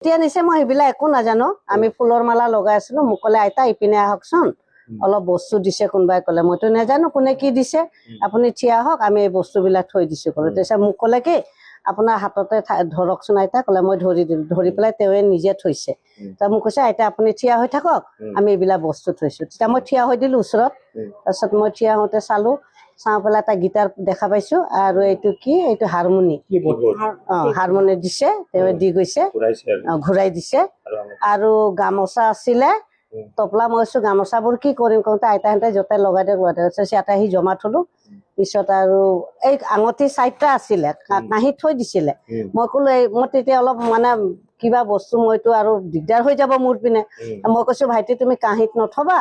এতিয়া নিছে মই সেইবিলাক একো নাজানো। আমি ফুলৰ মালা লগাই আছিলো, মোক ক'লে আইতা ইপিনে আহকচোন, অলপ বস্তু দিছে কোনোবাই ক'লে। মইতো নাজানো কোনে কি দিছে, আপুনি থিয় হওক, আমি এই বস্তুবিলাক থৈ দিছো ক'লো। তাৰপিছত মোক ক'লে কি আপোনাৰ হাততে ধৰকচোন আইতা, ক'লে মই ধৰি দিলো। ধৰি পেলাই তেওঁৱে নিজে থৈছে। তাৰ মোক কৈছে আইতা আপুনি থিয় হৈ থাকক, আমি এইবিলাক বস্তু থৈছো। তেতিয়া মই থিয় হৈ দিলো ওচৰত। তাৰপিছত মই থিয় হওঁতে চালো, চাওঁ পেলাই এটা গীটাৰ দেখা পাইছো, আৰু এইটো কি, এইটো হাৰমনি, হাৰমনি দিছে, তেওঁ দি গৈছে, ঘূৰাই দিছে। আৰু গামোচা আছিলে, তপলা। মই কৈছো গামোচাবোৰ কি কৰিম কওঁতে আইতাহঁতে য'তে লগাই দিয়ে এটা সি জমা থলো। পিছত আৰু এই আঙঠি 4টা আছিলে, কাঁহীত থৈ দিছিলে। মই ক'লো মই তেতিয়া অলপ মানে কিবা বস্তু, মইতো আৰু দিগদাৰ হৈ যাব মোৰ পিনে। মই কৈছো ভাইটি তুমি কাঁহীত নথবা,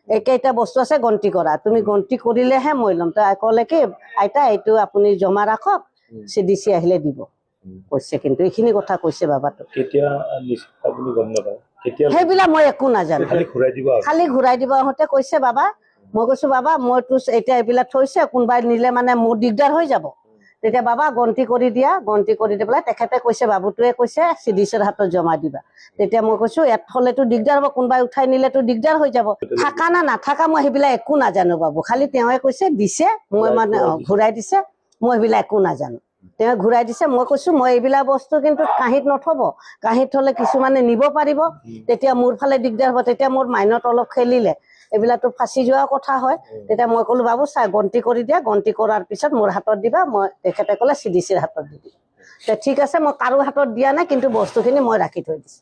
একেইটা বস্তু আছে গন্তি কৰা, তুমি গন্তি কৰিলেহে মই ল'ম। তই ক'লে কি আইতা এইটো আপুনি জমা ৰাখক, চিডিচি আহিলে দিব কৈছে। কিন্তু এইখিনি কথা কৈছে বাবাটো। সেইবিলাক মই একো নাজানো, খালি ঘূৰাই দিব আহোঁতে কৈছে বাবা। মই কৈছো বাবা মইতো এতিয়া এইবিলাক থৈছে, কোনোবাই নিলে মানে মোৰ দিগদাৰ হৈ যাব। তেতিয়া বাবা গন্তি কৰি দিয়া, গন্তি কৰি দি পেলাই তেখেতে কৈছে, বাবুটোৱে কৈছে চিডিচিৰ হাতত জমা দিবা। তেতিয়া মই কৈছো ইয়াত থলেতো দিগদাৰ হ'ব, কোনোবাই উঠাই নিলেতো দিগদাৰ হৈ যাব। থাকা না নাথাকা মই সেইবিলাক একো নাজানো বাবু, খালি তেওঁৱে কৈছে দিছে, মই মানে ঘূৰাই দিছে, মই সেইবিলাক একো নাজানো। তেওঁ ঘূৰাই দিছে। মই কৈছো মই এইবিলাক বস্তু কিন্তু কাঁহীত নথব, কাঁহীত থলে কিছুমানে নিব পাৰিব, তেতিয়া মোৰ ফালে দিগদাৰ হ'ব। তেতিয়া মোৰ মাইনত অলপ খেলিলে, এইবিলাকতো ফাঁচি যোৱা কথা হয়। তেতিয়া মই ক'লো বাবু চাই গন্তি কৰি দিয়া, গন্তি কৰাৰ পিছত মোৰ হাতত দিবা। মই তেখেতে ক'লে চিডিচিৰ হাতত দি দিম। ঠিক আছে, মই কাৰো হাতত দিয়া নাই, কিন্তু বস্তুখিনি মই ৰাখি থৈ দিছো।